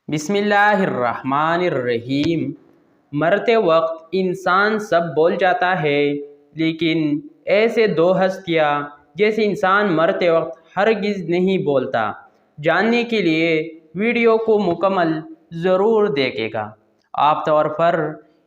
بسم اللہ الرحمن الرحیم۔ مرتے وقت انسان سب بول جاتا ہے، لیکن ایسے دو ہستیاں جیسے انسان مرتے وقت ہرگز نہیں بولتا۔ جاننے کے لیے ویڈیو کو مکمل ضرور دیکھے گا۔ عام طور پر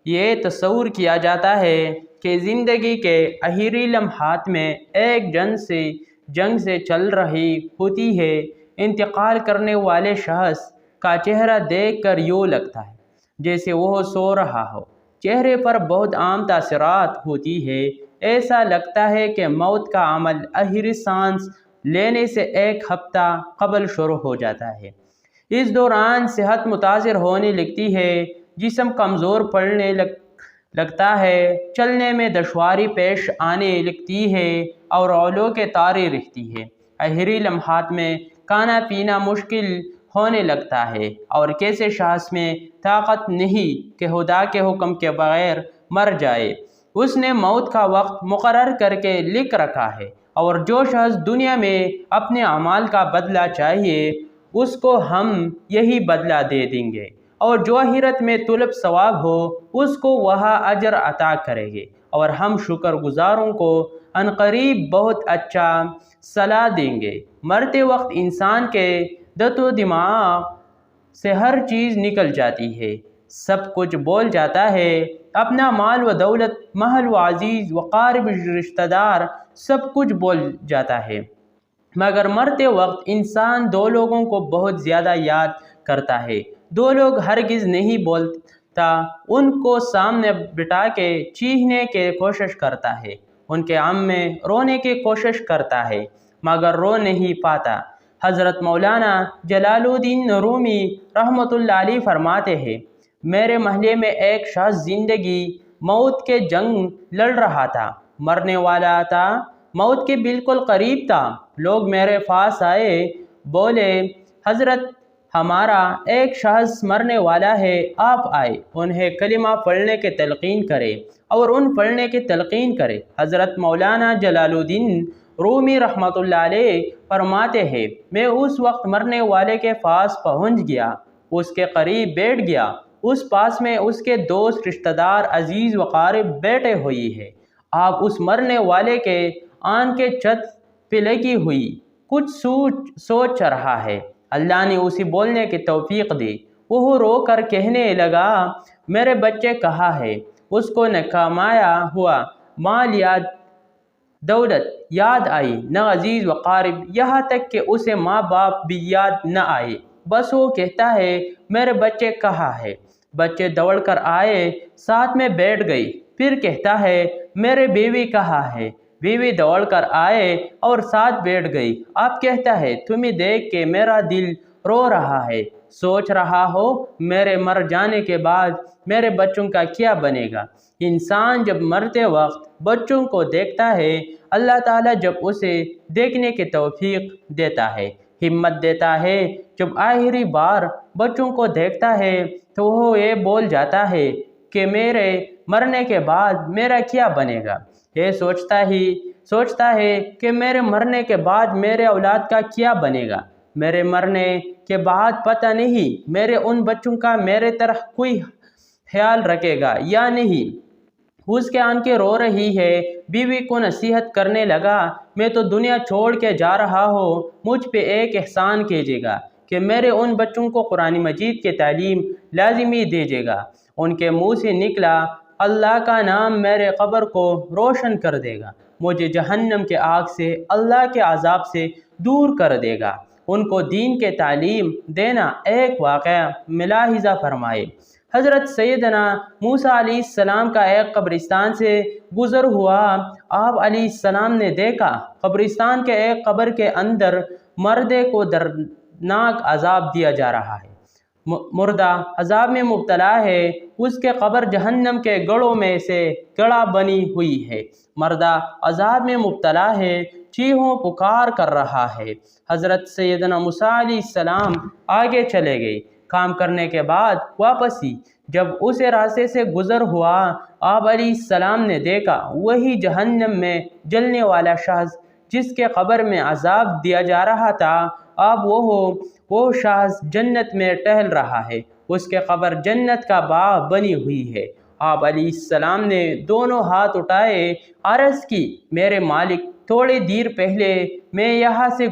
یہ تصور کیا جاتا ہے کہ زندگی کے آخری لمحات میں ایک جنگ سے چل رہی ہوتی ہے۔ انتقال کرنے والے شخص کا چہرہ دیکھ کر یوں لگتا ہے جیسے وہ سو رہا ہو۔ چہرے پر بہت عام تاثرات ہوتی ہے۔ ایسا لگتا ہے کہ موت کا عمل آخری سانس لینے سے ایک ہفتہ قبل شروع ہو جاتا ہے۔ اس دوران صحت متاثر ہونے لگتی ہے، جسم کمزور پڑنے لگتا ہے، چلنے میں دشواری پیش آنے لگتی ہے اور اولو کے طاری رہتی ہے۔ آخری لمحات میں کھانا پینا مشکل ہونے لگتا ہے اور کسی شخص میں طاقت نہیں کہ خدا کے حکم کے بغیر مر جائے۔ اس نے موت کا وقت مقرر کر کے لکھ رکھا ہے، اور جو شخص دنیا میں اپنے اعمال کا بدلہ چاہیے اس کو ہم یہی بدلہ دے دیں گے، اور جو آخرت میں طلب ثواب ہو اس کو وہاں اجر عطا کریں گے، اور ہم شکر گزاروں کو عنقریب بہت اچھا صلاح دیں گے۔ مرتے وقت انسان کے دت و دماغ سے ہر چیز نکل جاتی ہے، سب کچھ بول جاتا ہے۔ اپنا مال و دولت، محل و عزیز و قارب رشتہ دار، سب کچھ بول جاتا ہے، مگر مرتے وقت انسان دو لوگوں کو بہت زیادہ یاد کرتا ہے۔ دو لوگ ہرگز نہیں بولتا، ان کو سامنے بٹھا کے چیخنے کی کوشش کرتا ہے، ان کے غم میں رونے کی کوشش کرتا ہے، مگر رو نہیں پاتا۔ حضرت مولانا جلال الدین رومی رحمۃ اللہ علیہ فرماتے ہیں، میرے محلے میں ایک شخص زندگی موت کے جنگ لڑ رہا تھا، مرنے والا تھا، موت کے بالکل قریب تھا۔ لوگ میرے پاس آئے، بولے حضرت ہمارا ایک شخص مرنے والا ہے، آپ آئے انہیں کلمہ پڑھنے کی تلقین کرے اور ان پڑھنے کی تلقین کرے۔ حضرت مولانا جلال الدین رومی رحمۃ اللہ علیہ فرماتے ہیں، میں اس وقت مرنے والے کے پاس پہنچ گیا، اس کے قریب بیٹھ گیا، اس پاس میں اس کے دوست، رشتہ دار، عزیز و قارب بیٹھے ہوئی ہے۔ آپ اس مرنے والے کے آنکھ کے چھت پہ لگی ہوئی کچھ سوچ رہا ہے۔ اللہ نے اسے بولنے کی توفیق دی۔ وہ رو کر کہنے لگا، میرے بچے کہاں ہے؟ اس کو نہ کمایا ہوا مال یا دولت یاد آئی، نہ عزیز و قارب، یہاں تک کہ اسے ماں باپ بھی یاد نہ آئے۔ بس وہ کہتا ہے میرے بچے کہاں ہے؟ بچے دوڑ کر آئے، ساتھ میں بیٹھ گئی۔ پھر کہتا ہے میرے بیوی کہاں ہے؟ بیوی دوڑ کر آئے اور ساتھ بیٹھ گئی۔ اب کہتا ہے تمہیں دیکھ کے میرا دل رو رہا ہے، سوچ رہا ہو میرے مر جانے کے بعد میرے بچوں کا کیا بنے گا۔ انسان جب مرتے وقت بچوں کو دیکھتا ہے، اللہ تعالیٰ جب اسے دیکھنے کی توفیق دیتا ہے، ہمت دیتا ہے، جب آخری بار بچوں کو دیکھتا ہے تو وہ یہ بول جاتا ہے کہ میرے مرنے کے بعد میرا کیا بنے گا۔ یہ سوچتا ہے کہ میرے مرنے کے بعد میرے اولاد کا کیا بنے گا۔ میرے مرنے کے بعد پتہ نہیں میرے ان بچوں کا میرے طرح کوئی خیال رکھے گا یا نہیں۔ اس کے آنکھیں رو رہی ہے۔ بیوی کو نصیحت کرنے لگا، میں تو دنیا چھوڑ کے جا رہا ہوں، مجھ پہ ایک احسان کیجیے گا کہ میرے ان بچوں کو قرآن مجید کی تعلیم لازمی دیجیے گا۔ ان کے منہ سے نکلا، اللہ کا نام میرے قبر کو روشن کر دے گا، مجھے جہنم کے آگ سے، اللہ کے عذاب سے دور کر دے گا۔ ان کو دین کے تعلیم دینا۔ ایک واقعہ ملاحظہ فرمائے، حضرت سیدنا موسیٰ علیہ السلام کا ایک قبرستان سے گزر ہوا۔ آپ علیہ السلام نے دیکھا قبرستان کے ایک قبر کے اندر مردے کو دردناک عذاب دیا جا رہا ہے۔ مردہ عذاب میں مبتلا ہے، اس کے قبر جہنم کے گڑھوں میں سے گڑھا بنی ہوئی ہے۔ مردہ عذاب میں مبتلا ہے، چیخوں پکار کر رہا ہے۔ حضرت سیدنا موسیٰ علیہ السلام آگے چلے گئے۔ کام کرنے کے بعد واپسی جب اسے راستے سے گزر ہوا، آپ علیہ السلام نے دیکھا وہی جہنم میں جلنے والا شخص جس کے قبر میں عذاب دیا جا رہا تھا، اب وہ وہ شخص جنت میں ٹہل رہا ہے، اس کے قبر جنت کا باغ بنی ہوئی ہے۔ آپ علیہ السلام نے دونوں ہاتھ اٹھائے، عرض کی، میرے مالک، تھوڑی دیر پہلے میں یہاں سے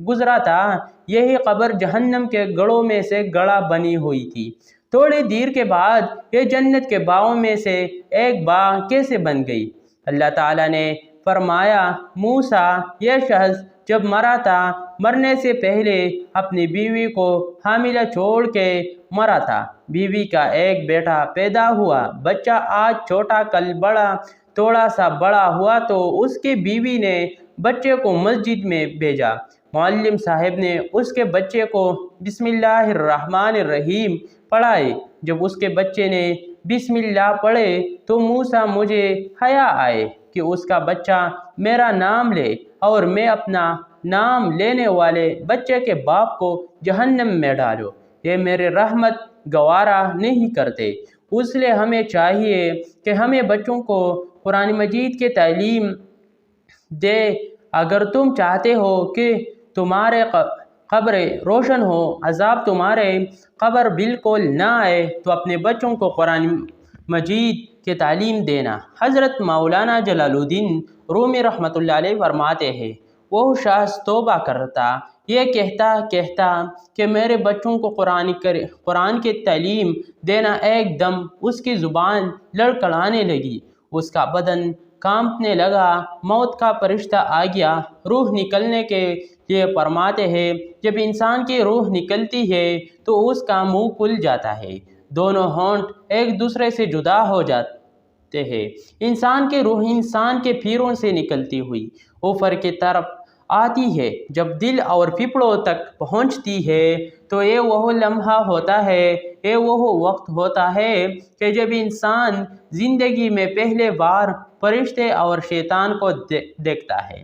گزرا تھا، یہی قبر جہنم کے گڑھوں میں سے گڑھا بنی ہوئی تھی۔ تھوڑی دیر کے بعد یہ جنت کے باغوں میں سے ایک باغ کیسے بن گئی؟ اللہ تعالیٰ نے فرمایا، موسیٰ، یہ شخص جب مرا تھا، مرنے سے پہلے اپنی بیوی کو حاملہ چھوڑ کے مرا تھا۔ بیوی کا ایک بیٹا پیدا ہوا، بچہ آج چھوٹا کل بڑا، تھوڑا سا بڑا ہوا تو اس کی بیوی نے بچے کو مسجد میں بھیجا۔ معلم صاحب نے اس کے بچے کو بسم اللہ الرحمن الرحیم پڑھائے۔ جب اس کے بچے نے بسم اللہ پڑھے تو موسیٰ، مجھے حیا آئے کہ اس کا بچہ میرا نام لے اور میں اپنا نام لینے والے بچے کے باپ کو جہنم میں ڈالوں۔ یہ میرے رحمت گوارا نہیں کرتے، اس لیے ہمیں چاہیے کہ ہمیں بچوں کو قرآن مجید کی تعلیم دے۔ اگر تم چاہتے ہو کہ تمہارے قبر روشن ہو، عذاب تمہارے قبر بالکل نہ آئے، تو اپنے بچوں کو قرآن مجید کی تعلیم دینا۔ حضرت مولانا جلال الدین رومی رحمۃ اللہ علیہ فرماتے ہیں، وہ شخص توبہ کرتا، یہ کہتا کہ میرے بچوں کو قرآن کی تعلیم دینا، ایک دم اس کی زبان لڑکھڑانے لگی، اس کا بدن کانپنے لگا، موت کا فرشتہ آ گیا۔ روح نکلنے کے لیے فرماتے ہیں، جب انسان کی روح نکلتی ہے تو اس کا منہ کھل جاتا ہے، دونوں ہونٹ ایک دوسرے سے جدا ہو جاتے ہیں۔ انسان کی روح انسان کے پھیروں سے نکلتی ہوئی اوپر کی طرف آتی ہے، جب دل اور پھیپھڑوں تک پہنچتی ہے تو یہ وہ لمحہ ہوتا ہے، یہ وہ وقت ہوتا ہے کہ جب انسان زندگی میں پہلے بار فرشتے اور شیطان کو دیکھتا ہے۔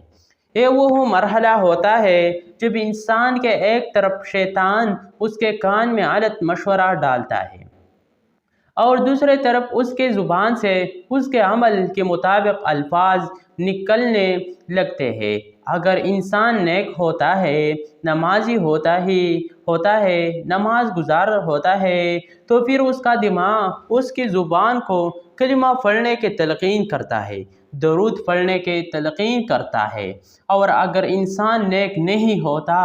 یہ وہ مرحلہ ہوتا ہے جب انسان کے ایک طرف شیطان اس کے کان میں غلط مشورہ ڈالتا ہے اور دوسری طرف اس کے زبان سے اس کے عمل کے مطابق الفاظ نکلنے لگتے ہیں۔ اگر انسان نیک ہوتا ہے، نمازی ہوتا ہے، نماز گزار ہوتا ہے، تو پھر اس کا دماغ اس کی زبان کو کلمہ پڑھنے کی تلقین کرتا ہے، درود پڑھنے کی تلقین کرتا ہے۔ اور اگر انسان نیک نہیں ہوتا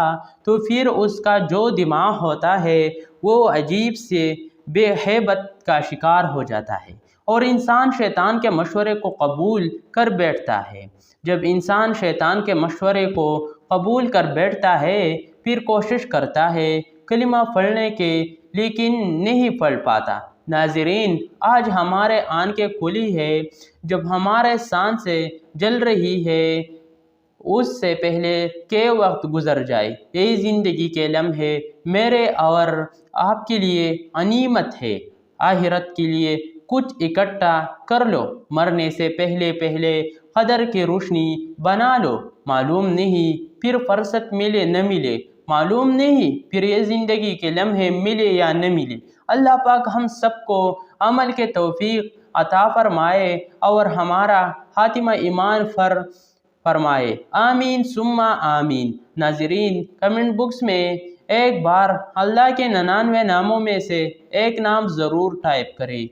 تو پھر اس کا جو دماغ ہوتا ہے وہ عجیب سے بے ہیبت کا شکار ہو جاتا ہے اور انسان شیطان کے مشورے کو قبول کر بیٹھتا ہے۔ جب انسان شیطان کے مشورے کو قبول کر بیٹھتا ہے، پھر کوشش کرتا ہے کلمہ پڑھنے کی، لیکن نہیں پڑھ پاتا۔ ناظرین، آج ہمارے آنکھیں کھلی ہے، جب ہمارے سانسیں جل رہی ہے، اس سے پہلے کہ وقت گزر جائے، یہی زندگی کے لمحے میرے اور آپ کے لیے غنیمت ہے۔ آخرت کے لیے کچھ اکٹھا کر لو، مرنے سے پہلے قدر کی روشنی بنا لو۔ معلوم نہیں پھر فرصت ملے نہ ملے، معلوم نہیں پھر یہ زندگی کے لمحے ملے یا نہ ملے۔ اللہ پاک ہم سب کو عمل کے توفیق عطا فرمائے اور ہمارا خاتمہ ایمان فرمائے، آمین ثم آمین۔ ناظرین، کمنٹ باکس میں ایک بار اللہ کے 99 ناموں میں سے ایک نام ضرور ٹائپ کریں۔